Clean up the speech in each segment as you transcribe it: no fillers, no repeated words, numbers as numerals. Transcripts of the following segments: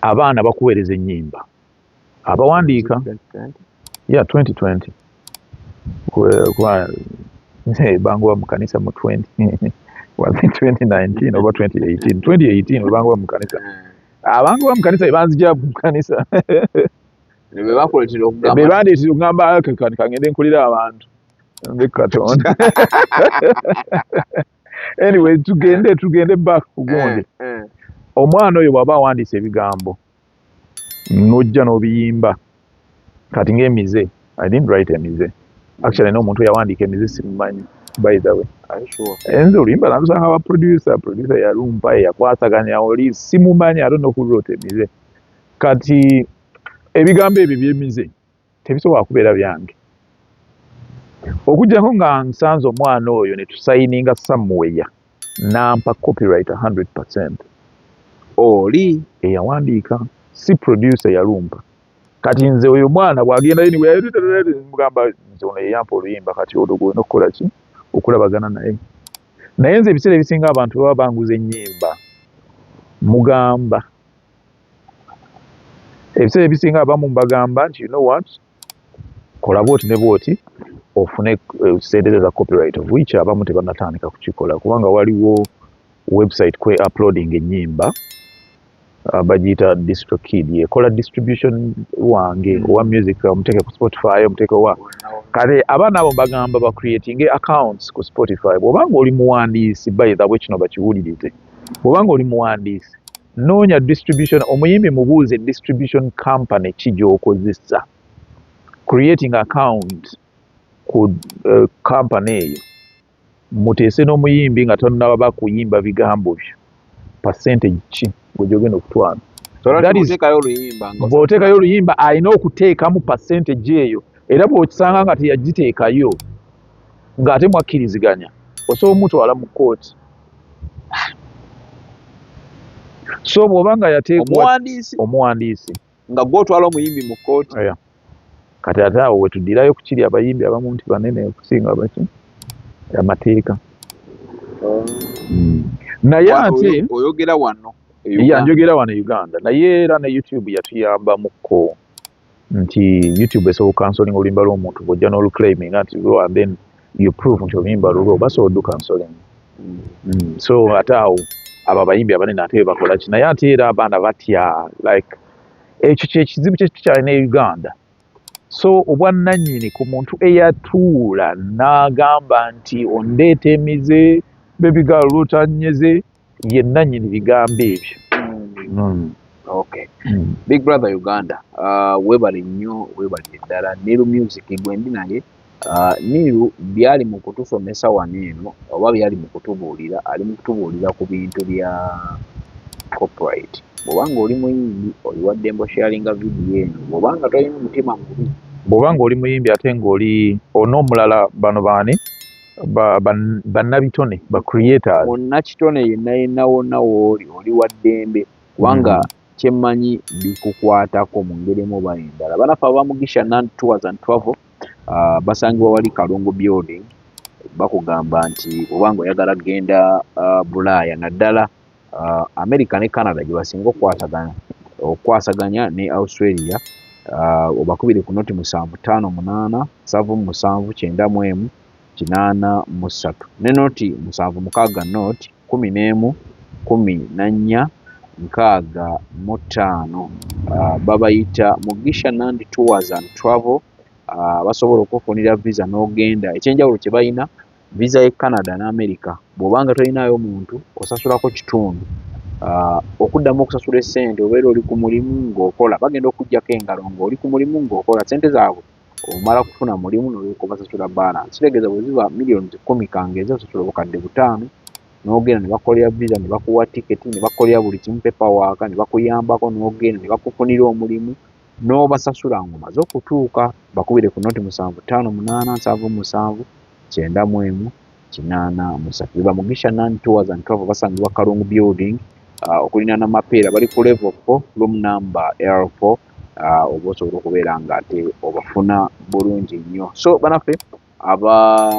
abaana bakuweereza ennyimba abawandiika 2020 banguwa mu kanisa mu 2019 oba 2018 webanguwa mu kanisa abanguwa mu kanisa bebanzija mu kanisa bebandeetera okugamba kangende nkulira abantu Katonda. Anyway, tugende back kugundi. Omwana oyo bw'aba awandiisa ebigambo n'ojja n'obiyimba kati ng'emize. I didn't write emize. Actually n'omuntu yawandiika emize simumanyi, by the way. Enze oluyimba nalusanga wa producer yalumpa yakwasaganya oli simumanyi, I don't know who wrote emize. Kati ebigambo ebyo by'emize tebisobola kubeera byange. Okujjako nga nsanze omwana oyo ne tusayininga somewhere nampa copyright 100%. Oli eyawandiika si producer yalumpa. Kati nze oyo mwana bw'agenda anyway mugamba nze ono yeyampa oluyimba kati olwo n'okukola ki okulabagana naye. Naye nze ebiseera ebisinga abantu baba banguza ennyimba mugamba ebiseera ebisinga abamu mbagamba nti you know what kola bwoti ne bwoti ofune sente za copyright of which abamu tebanatandika kukikola kubanga waliwo website kwe uploading ennyimba bagiyita DistroKid yekola distribution wange owa music omuteke ku Spotify omuteke wa kale abaana abo bagamba ba creating accounts ku Spotify bw'obanga oli muwandiisi by the way kino bakiwulirize bw'obanga oli muwandiisi noonya distribution omuyimbi mubuuze distribution company ki gy'okozesa creating account ku company eyo muteese n'omuyimbi nga tonnaba bakuyimba bigambo byo percentage ki gw'ogenda okutwala bw'oteekayo oluyimba alina okuteekamu percentage eyo era bw'okisanga nga teyagiteekayo ng'ate mwakkiriziganya osobola omutwala mu kkooti so bw'oba nga yateekwa omuwandiisi nga gw'otwala omuyimbi mu kkooti kati ate awo wetuddirayo ku kiri abayimbi abamu nti banene okusinga baki amateeka naye ate oyogera wano njogera wano Uganda naye era ne YouTube yatuyambamukko nti YouTube esobola cancelling oluyimba lw'omuntu bw'ojja n'oluclaiming nti and then you prove nti oluyimba lulwo basobola oddu cancelling so ate awo abo abayimbi abanene ate bakola ki naye ate era abaana batya like ekyo kyekizibu kye tukyalina e Uganda so obwannannyini ku muntu eyatuula n'agamba nti ondeeta emize bebigaalo lwotanyeze ye nannyini bigambo ebyo. Okay. Big Brother Uganda webale nnyo webalire ddala Niru Music gwendi naye Niru byali mu kutusomesa wano eno oba byali mu kutubuulira ali mu kutubuulira ku bintu bya copyright bw'obanga oli muyimbi oli wa ddembo sharinga video eno bw'obanga tolina mutima mubi bw'obanga oli muyimbi ate ng'oli onoomulala bano baani bannabitone ba creators munnakitone yenna wonna wooli oli wa ddembe kubanga kyemmanyi bikukwatako mu ngeri emu oba endala banafe abamugisha Nandi Tours and Travel basangibwa wali Kalungu building bakugamba nti obanga oyagala genda Bulaaya naddala America ne Canada gye basinga okwasaganya ne Australia obakubire ku noti 758 779 883 ne noti 760 noti 11 14 65 babayita Mugisha Nandi Tours and Travel basobola okufunira visa n'ogenda ekyenjawulo kye balina visa ye Canada ne America bw'obanga tolinayo omuntu osasulako kitundu okuddamu okusasula essente obeera oli ku mulimu ng'okola bagenda okuggyako engalo ng'oli ku mulimu ng'okola sente zaabwe omala kufuna mulimu n'olyoka basasula balance kitegeeza bwe ziba millions 10 kangeeza osasula obukadde 5 n'ogenda ne bakolera visa ne bakuwa tiketi ne bakolera buli kimu paperwork ne bakuyambako n'ogenda ne bakufunira omulimu n'obasasula ng'omaze okutuuka bakubire ku noti 758 779 883 biba Mugisha Nandi Tours and Travel basangibwa Kalungu building okulinaana Mapeera bali ku level 4 room number L4 oba osobola okubeera nga ate obafuna bulungi nnyo so banafe aba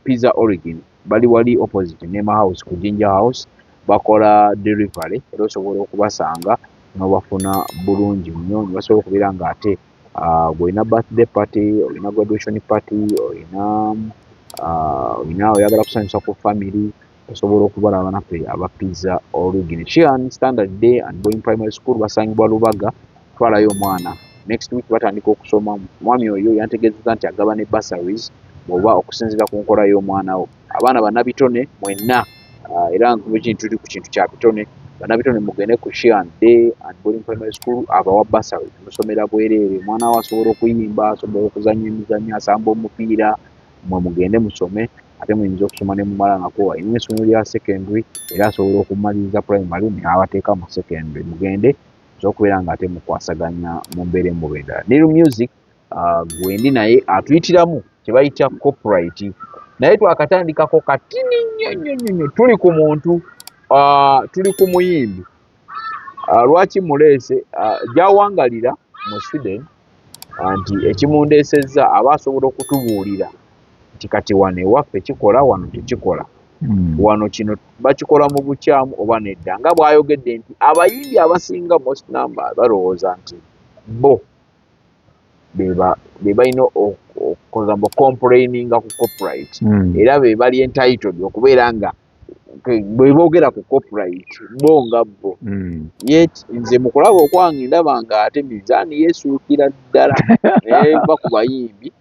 Pizza Origin bali wali opposite Nema House ku Jinja House bakola delivery era osobola okubasanga n'obafuna bulungi nnyo ne basobola okubeera ng'ate bw'olina birthday party, olina graduation party, olina oyagala kusanyusa ku family, osobola okubalaba naffe abapizza olugine. Sheehan Standard Day and Boyne Primary School basangibwa Lubaga. Twalayo omwana next week batandika okusoma. Mwami oyo yantegeezezza nti agaba ne bursaries oba okusinziira ku nkola y'omwana wo. Abaana bannabitone mwenna era nkubikini tuli ku kintu kya bitone, bannabitone mugende ku Sheehan Day and Boyne Primary School abawa bursaries musomera bwereere. Omwana wo asobola okuyimba, asobola okuzannya emizannyo, asamba omupiira, mwe mugende musome ate muyinza okusoma ne mumala nako. Alina essomero lya secondary era asobola okumaliriza primary n'abateeka mu secondary. Mugende okubeera ng'ate mukwasaganya mu mbeera emuba endala. New Music gwendi naye atuyitiramu kye bayita copyright, naye twakatandikako katini nnyo. Tuli ku muntu, tuli ku muyimbi lwaki muleese gy'awangalira mu Sweden nti ekimundeesezza aba asobola okutubuulira nti kati wano ewaffe kikola, wano tekikola. Wano kino bakikola mu bukyamu oba nedda. Nga bw'ayogedde nti abayimbi abasinga most number balowooza nti bo be balina okukoza mu complaininga ku copyright era be bali entitled okubeera nga bwe boogera ku copyright bo nga bo. Yet nze mu kulaba okwange ndaba nga ate mizaani yeesuukira ddala eva ku bayimbi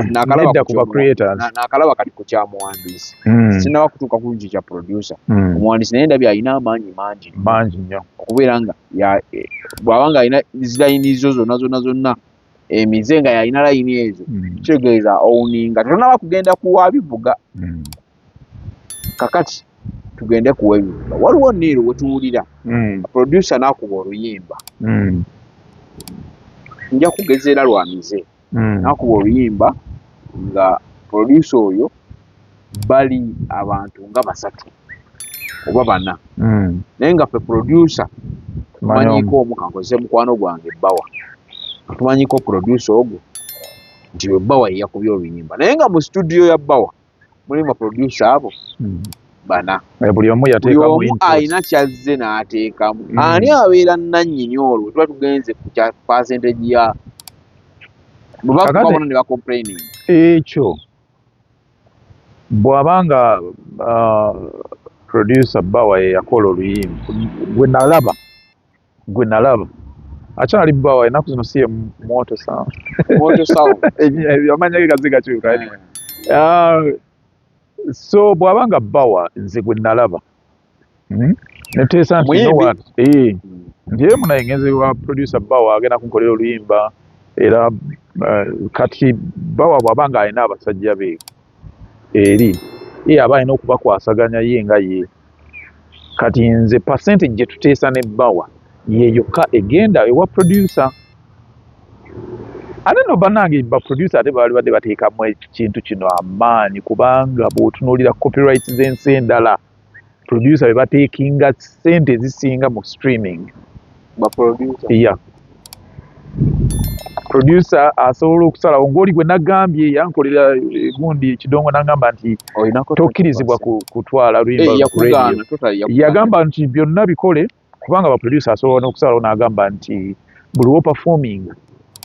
n'akalaba kati ku kyamuwandiisi. Sinaba kutuuka ku kya producer. Omuwandiisi naye ndabye alina amaanyi mangi nnyo okubeera nga bw'aba nga alina zilayini zo zonna emize nga yalina layini ezo, kitegeeza owuninga tetonaba kugenda kuwabivuga. Kakati tugende kuwebivuga. Waliwo Niiro we tuwulira producer n'akuba oluyimba, nja kugezeera lwamize, n'akuba oluyimba nga producer oyo bali abantu nga 3 oba 4, naye nga ffe producer tumanyiko omu, kankozese mukwano gwange Bbawa, tumanyiko producer ogwo nti we Bbawa ye yakubye oluyimba, naye nga mu studio ya Bbawa mulimu producer abo 4. Buli omu yateekamu input, alina kyazze n'ateekamu. Ani abeera nannyini olwo tuba tugenze ku kya percentage ya bwe bakubabona ne bacomplaining. Ekyo bw'abanga producer Bbawa ye yakola oluyimba gwe nalaba akyali Bbawa ennaku zino si ye Moto Sound amanya ge gaze gakyuka. So bw'abanga Bbawa nze gwe nalaba neteesa nti ndiye munaye ngenze wa producer Bbawa agenda kunkolera oluyimba era kati Bbawa bw'abanga alina abasajja be eri ye aba alina okubakwasaganya ye nga ye. Kati nze percentage gye tuteesa ne Bbawa ye yokka egenda ewa producer. Ate no bannange ba producer ate baali badde bateekamu ekintu kino amaanyi, kubanga bw'otunuulira copyright z'ensi endala producer be bateekinga ssente ezisinga mu streaming. Producer asobola okusalawo ng'oli gwe nagambye yankolera gundi ekidongo n'agamba nti tokkirizibwa kutwala luyimba ku radio. Yagamba nti byonna bikole kubanga ba producer asobola n'okusalawo n'agamba nti buli wo performing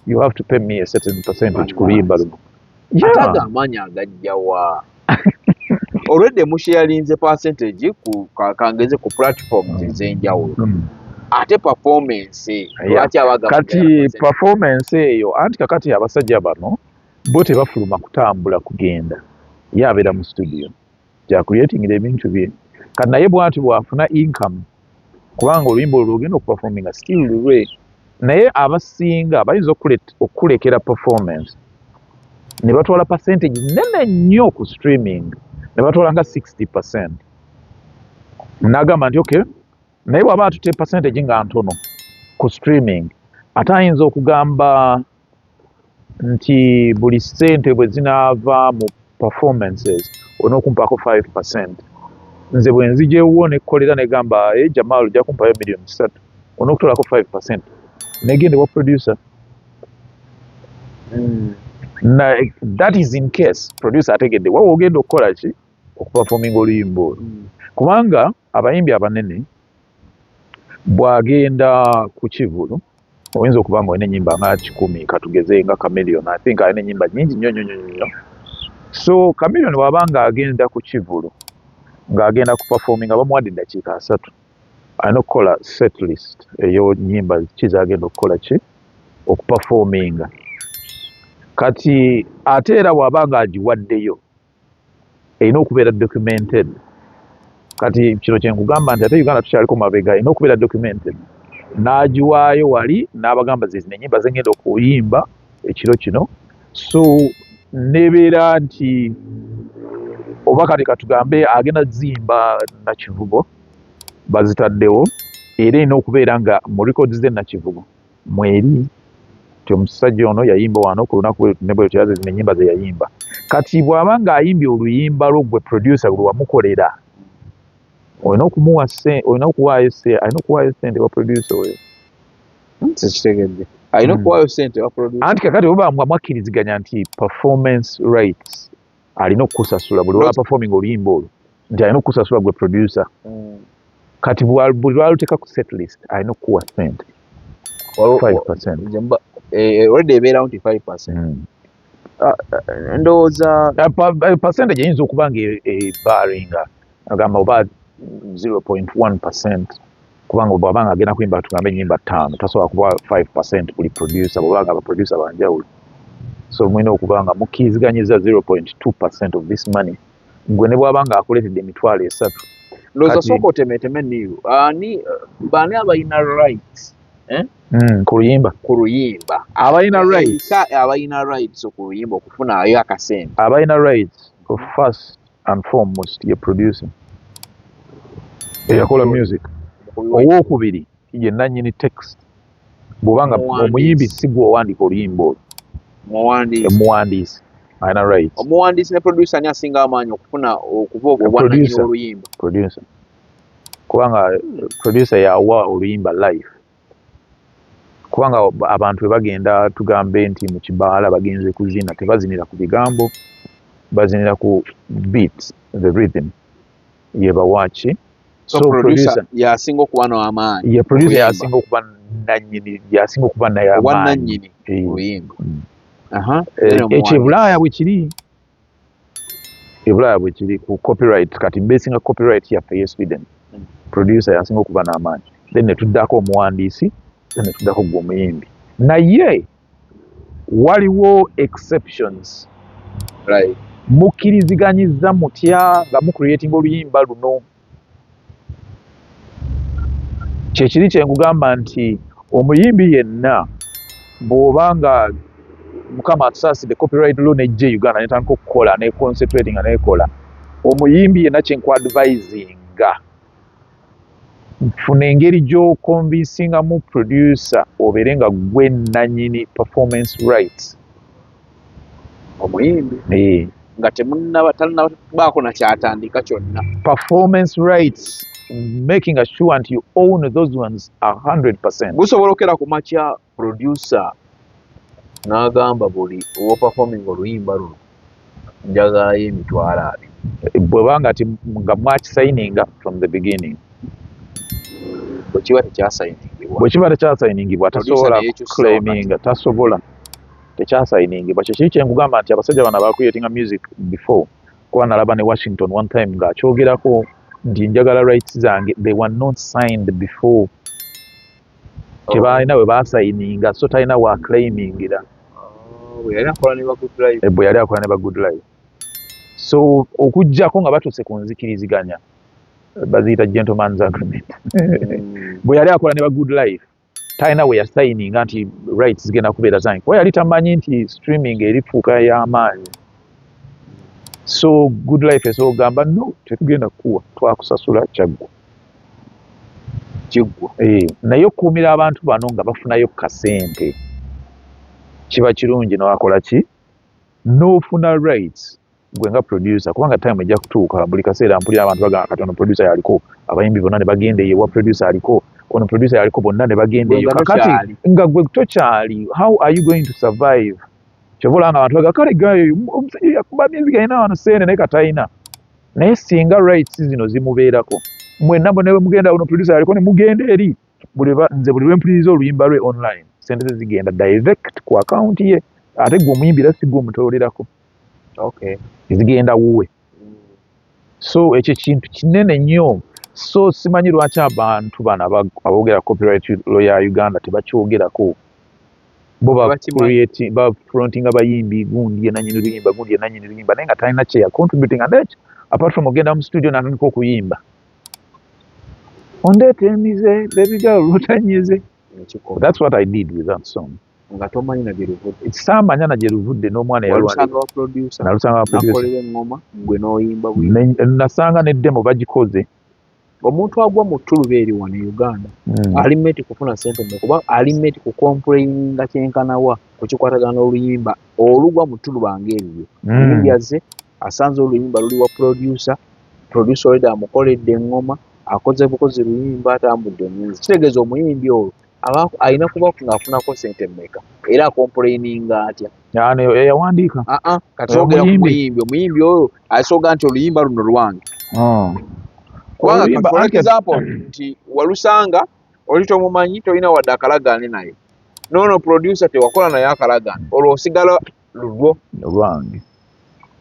you have to pay me a certain percentage ku luyimba luno. Ate amaanyi agajjawa olwedde musharinze percentage kangeze ku platforms ez'enjawulo. Ate performance lwaki abaga kati performance eyo anti kakati abasajja bano bo tebafuluma kutambula kugenda ye abeera mu studio gya creatingira ebintu bye. Kati naye bw'ati bw'afuna income kubanga oluyimba olwo lwogenda okuperforminga still lulwe, naye abasinga bayinza okulekera performance ne batwala percentage nene nnyo ku streaming, ne batwala nga 60%. N'agamba nti okay, naye bw'aba atute percentage nga ntono ku streaming ate ayinza okugamba nti buli ssente bwe zinaava mu performances olina okumpaako 5%. Nze bwe nzijewo nekkolera negamba Jamal ojja kumpayo $3,000,000 olina okutolako 5%. Negende wa producer. Na that is in case producer ategedde wa ogenda okukola ki okuperforminga oluyimba olwo. Kubanga abayimbi abanene bw'agenda ku Kivulu oyinza okuba nga olina ennyimba nga 10 katugeze nga Chameleon. I think alina ennyimba nnyingi nnyo. So Chameleon bw'aba nga agenda ku Kivulu ng'agenda ku performinga bamuwadde eddakiika 3 alina okukola set list eyo nnyimba ki z'agenda okukola ki okuperforminga. Kati ate era bw'aba nga agiwaddeyo erina okubeera documented. Kati kino kye nkugamba nti ate Uganda tukyaliko mabega, erina okubeera documented. N'agiwaayo wali n'abagamba zino ennyimba ze ngenda okuyimba ekiro kino. So nebeera nti oba kati katugambe agenda zimba Nakivubo bazitaddewo era erina okubeera nga mu records ze Nakivubo mweri ti omusajja ono yayimba wano ku lunaku ne bwe tuyaze zino ennyimba ze yayimba. Kati bw'aba ng'ayimbye oluyimba lwo gwe producer lwe wamukolera olina okumuwa olina okuwaayo ssente wa producer oyo. Tekitegedde alina okuwaayo ssente wa producer. Anti kakati oba mwakkiriziganya nti performance rights alina okukusasula buli lwa performing oluyimba olwo nti alina okukusasula gwe producer. Kati buli lwaluteeka ku set list alina okukuwa ssente 5%. Already ebeerawo nti 5%. Ndowooza percentage eyinza okuba nga evaringa agamba oba 0.1% kubanga bw'aba nga agenda kuyimba tugambe ennyimba 5 tasobola kuba 5% buli producer bw'aba nga abaproducer banjawulo. So mulina okuba nga mukkiriziganyiza 0.2% of this money gwe ne bw'aba nga akuleetedde emitwalo 3. ndowooza sooka otemeeteme niyo baani abalina rights ku luyimba abalina rights ku luyimba okufunayo akasente. Abalina rights first and foremost ye producer eyakola music. Owookubiri ye nannyini text bw'oba nga omuyimbi si gwe owandiika oluyimba olwo omuwandiisi alina rights. Omuwandiisi ne producer ani asinga amaanyi okufuna okuva obwannannyini oluyimba? Producer kubanga producer yawa oluyimba live. Kubanga abantu bwe bagenda tugambe nti mu kibaala bagenze kuzina tebazinira ku bigambo bazinira ku beats the rhythm ye bawaki. So producer yasinga okuba n'amaanyi. Ye producer yasinga okuba nannyini yasinga okuba naye obwannannyini oluyimba. Ekyo Bulaaya bwe kiri Bulaaya bwe kiri ku copyright. Kati besinga copyright yaffe ye Sweden producer yasinga okuba n'amaanyi then ne tuddako omuwandiisi then ne tuddako gwe omuyimbi. Naye waliwo exceptions. Right. Mukkiriziganyiza mutya nga mucreating oluyimba luno. Kyekiri kye nkugamba nti omuyimbi yenna bw'oba nga Mukama atusaasidde copyright law nejja Uganda netandika okukola ne concentrating nekola omuyimbi yenna kye nkwadvisinga funa engeri gy'okonvinsingamu producer obeere nga gwe nannyini performance rights omuyimbi nga talinabaako nakyatandika kyonna. Performance rights making sure nti you own those ones 100%. Gusobola okera ku makya producer n'agamba buli owa performing oluyimba luno njagalayo emitwalo 20. Bw'eba nga mwakisayininga from the beginning. Bwe kiba tekyasayiningibwa. Bwe kiba tekyasayiningibwa tasobola claiminga tasobola tekyasayiningibwa. Kyo kiri kye nkugamba nti abasajja bano abacreatinga music before kuba nalaba ne Washington one time ng'akyogerako nti njagala rights zange they were not signed before. Kyebaalina bwe baasayininga so talina wa claimingira. Bwe yali akola ne ba Good Life. So okuggyako nga batuuse ku nzikiriziganya baziyita gentleman's agreement. Bwe yali akola ne ba Good Life talina we yasayininga nti rights zigenda kubeera zange kuba yali tamanyi nti streaming erifuuka y'amaanyi. So Good Life esobola okugamba no tetugenda kukuwa twakusasula kyaggwa. Naye okuumira abantu bano nga bafunayo kasente kiba kirungi n'akola ki n'ofuna rights gwe nga producer kubanga time ejja kutuuka buli kaseera mpulira abantu bagamba kati ono producer yaliko abayimbi bonna ne bagenda eyo wa producer aliko ono producer yaliko bonna ne bagenda eyo kakati nga gwe tokyali how are you going to survive? Kyobola nga abantu baga kale gayo omusajja yakuba music alina wano seene naye katayina naye singa rights zino zimubeerako mwenna bonna bwe mugenda ono producer yaliko ne mugenda eri nze buli lwe mpuliriza oluyimba lwe online sente ze zigenda direct ku account ye ate gwe omuyimbi era si gwe omutoolerako zigenda wuwe so ekyo kintu kinene nnyo so simanyi lwaki abantu bano aboogera copyright law ya Uganda tebakyogerako bo bafronting abayimbi gundi yenanyini luyimba gundi yenanyini luyimba naye nga talina kye yacontributing and ekyo apart from ogenda mu studio natandika okuyimba ondeeta emize baby girl lutanyize that's what I did with that song nga tomanyi na gye luvudde saamanya na gye luvudde n'omwana nalusanga wa producer nakolera eŋŋoma gwe n'oyimba nasanga ne demo bagikoze omuntu agwa mu ttuluba eri wano e Uganda alimeti kufuna sente mmeka kuba alimeti kukomplaininga kyenkanawa ku kikwatagana oluyimba olugwa mu ttuluba ng'eryo yazze asanze oluyimba luli wa producer olwedde amukoledde eŋŋoma akoze bukozi luyimba atambudde omunzi kitegeeza omuyimbi olwo alina kuba ng'afunako sente mmeka era akomplaininga atya yawandiika kati ogera ku omuyimbi oyo asooga nti oluyimba luno lwange kubanga for example nti walusanga oli tomumanyi tolina wadde akalagaane naye noono producer tewakola naye akalagaane olwo osigala lulwo lwange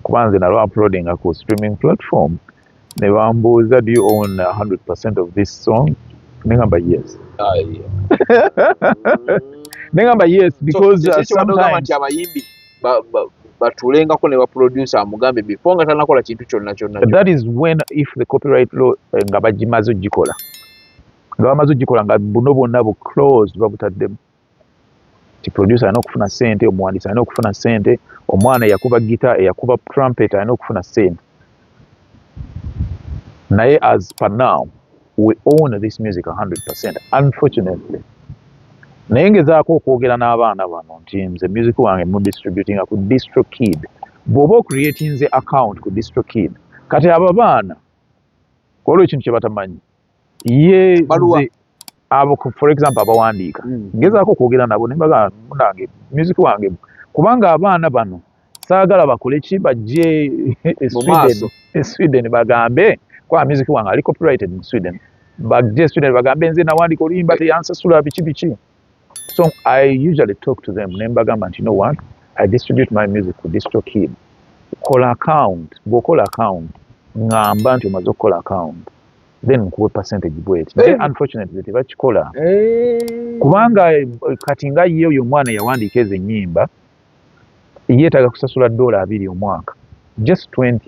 kuba nze nalwo uploadinga ku streaming platform ne bambuuza do you own 100% of this song nengamba yes nengamba yes because sometimes nti abayimbi batulengako ne baproducer amugambe before nga tanakola kintu kyonna that is when if the copyright law nga bagimaze ogikola nga bamaze ogikola nga buno bwonna bu closed babutaddemu ti producer alina okufuna sente omuwandiisi alina okufuna sente omwana eyakuba gita eyakuba trumpet alina okufuna sente naye as per now we own this music 100% unfortunately naye ngezaako okwogera n'abaana bano nti nze music wange mudistributinga ku DistroKid bw'oba ocreatinze account ku DistroKid kati abo abaana olwo ekintu kye batamanyi ye abo for example abawandiika ngezaako okwogera nabo ne mbagamba munange music wange kubanga abaana bano saagala bakole ki bajje Sweden bagambe kwa music wange ali copyrighted in Sweden bajje Sweden bagambe nze nawandiika oluyimba teyansasula biki so I usually talk to them nembagamba nti you know what I distribute my music ku DistroKid kola account bw'okola account ngamba nti omaze okukola account then nkuwe percentage bweti naye unfortunately tebakikola kubanga kati nga ye oyo omwana yawandiika ezo ennyimba yeetaaga kusasula $2 omwaka just 20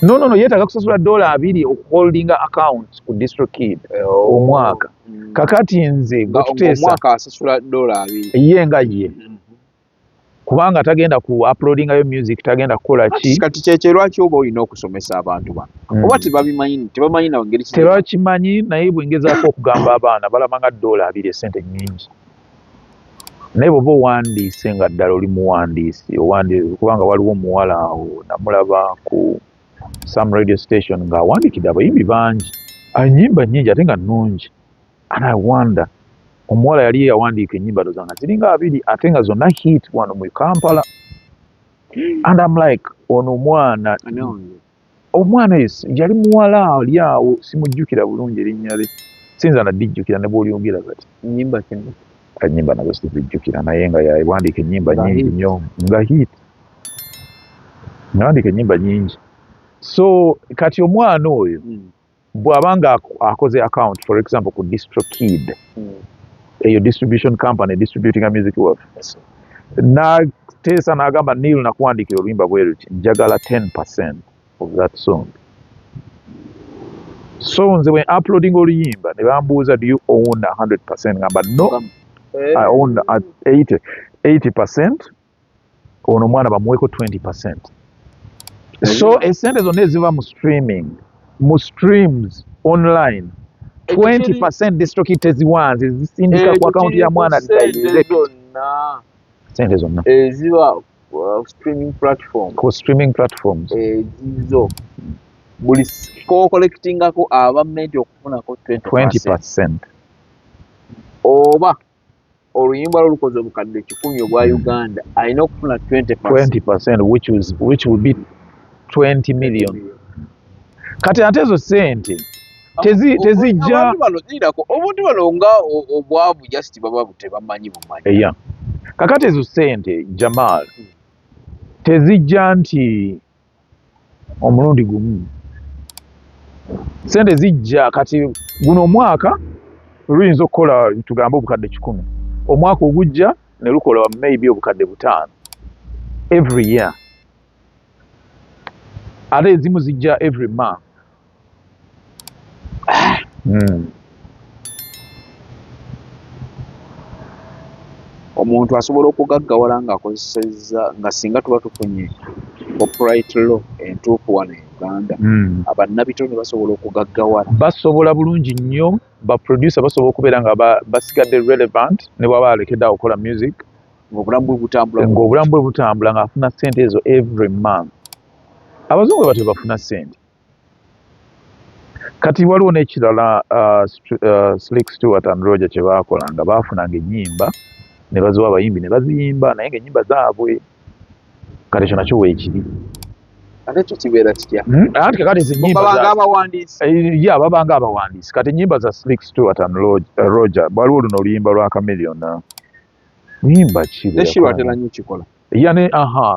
no yeetaaga kusasula $2 okuholdinga account ku DistroKid omwaka kakati nze omwaka asasula $2 ye nga ye kubanga tagenda ku uploadingayo music tagenda kukola ki kati kyekyo lwaki oba olina okusomesa abantu bano oba tebamanyi nawe ngeri tebakimanyi naye bwengezaako okugamba abaana balabanga $2 esente nnyingi naye bw'oba owandiise nga ddala oli muwandiisi kubanga waliwo omuwala awo namulaba ku some radio station ng'awandiikidde abayimbi bangi ennyimba nnyingi ate nga nnungi and I wonder omuwala yali yawandiika ennyimba nga ziringa 2 ate nga zonna hit wano mu Kampala and I'm like ono omwana yali muwala ali awo simujjukira bulungi erinnya lye sinza naddijjukira ne bw'olyongera kati ennyimba nazo sizijjukira naye nga yawandiika ennyimba nyingi nnyo nga hit yawandiika ennyimba nyingi so kati omwana oyo bw'abanga akoze account for example ku DistroKid eyo distribution company distributing a music work nateesa n'agamba Neil nakuwandiikira oluyimba bwe luti njagala 10% of that song so nze bwe uploading oluyimba ne bambuuza do you own 100% ngamba no I own 80% ono omwana bamuweko 20% so esente zonna eziva mu streams online 20% DistroKid teziwanze zisindika ku account ya mwana sente zonna eziba streaming platforms ezizo buli collectingako abamenti okufunako 20% oba oluyimba lulukoze obukadde 10 obwa Uganda alina okufuna 20% which will be 20 million kati ate ezo sente tezijja abantu bano zirako obuntu bano nga obwavu just baba tebamanyi bumanyi. eya kakati ezo ssente Jamal tezijja nti omulundi gumu, ssente zijja kati guno omwaka luyinza okukola tugambe obukadde 100, omwaka ogujja ne lukola maybe obukadde 5 every year, ate ezimu zijja every month. Omuntu asobola okugaggawala ng'akozesezza nga singa tuba tufunye copyright law entuufu wano e Uganda, abannabitone basobola okugaggawala. Basobola bulungi nnyo, baproducer basobola okubeera nga basigadde relevant ne bwaba alekeddeawo okukola music ng'obulamu bwe butambula ng'afuna ssente ezo every month. Abazungu batyo bafuna ssente. Kati waliwo n'ekirala Slick Stewart and Roger kye baakola nga baafunanga ennyimba ne baziwa abayimbi ne baziyimba naye ng'ennyimba zaabwe. Kati ekyo nakyo weekiri. Ate kyo kibeera kitya? Anti kakati zi nnyimba babanga abawandiisi. Babanga abawandiisi. Kati ennyimba za Slick Stewart and Roger waliwo luno oluyimba lwa Chameleon. Luyimba ki? Shiro atera nnyo kikola.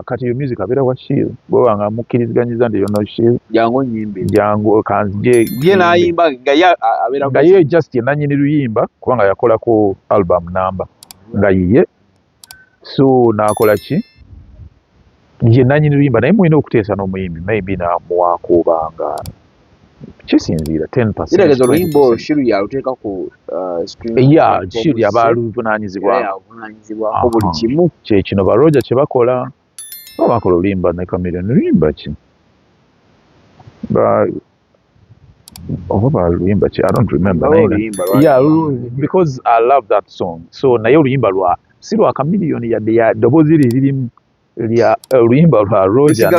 Kati yo music abeera wa Shiro. Bwe nga mukkiriziganyiza nti yono Shiro. Jangu nnyimbe. Jangu kanzije. Ye n'ayimba nga ye abeera nga ye just yenannyini luyimba kubanga yakolako album number nga ye. So n'akola ki? Yenannyini luyimba naye mulina okuteesa n'omuyimbi maybe namuwaakubanga kisinziira 10%. Kitegeeza oluyimba olwo Shiro yaluteeka ku streaming. Shiro yaba aluvunaanyizibwako buli kimu. Kyekino ba Roger kye bakola. Bakola oluyimba ne Chameleon. Luyimba ki? Luyimba ki? I don't remember. Because I love that song. So naye oluyimba si lwa Chameleon yadde ya ddoboozi lirimu lya oluyimba lwa Roger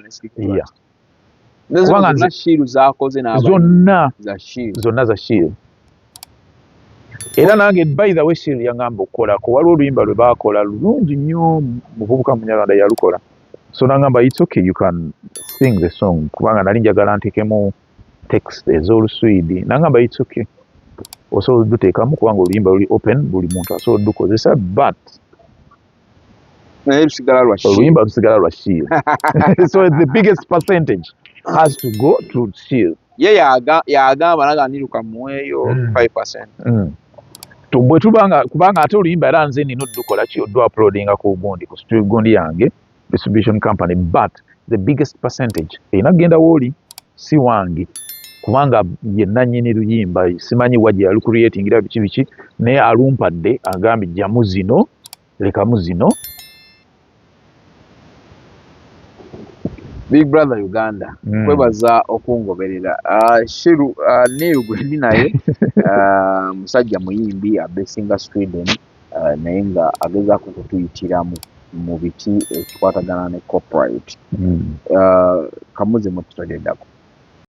ne Slick Stewart. Kubanga Shiro zaakoze zonna za Shiro. Era nange by the way Shiro yangamba okukolako waliwo oluyimba lwe baakola lulungi nnyo muvubuka munyarwanda yalukola. So nangamba it's okay you can sing the song kubanga nali njagala nteekemu text ez'Oluswidi. Nangamba it's okay. Osobola oduteekamu kubanga oluyimba luli open buli muntu asobola odukozesa but oluyimba lusigala lwa Shiro. So the biggest percentage has to go to Shiro. Ye yagamba naganiruka muweeyo 5%. Bwe tubanga kubanga ate oluyimba era nze nina oddukola ki oddu uploadinga ku gundi ku studio gundi yange distribution company but the biggest percentage erina kugenda wooli si wange kubanga ye nannyini luyimba simanyi wajje yalucreatingira biki naye alumpadde agambye jjamu zino lekamu zino. Big Brother Uganda kwebaza okungoberera. Shiro Neil Gwendi naye musajja muyimbi abesinga Sweden naye nga agezaako kutuyitiramu mu biti ekikwatagana ne copyright. Kamuze mututoleddako.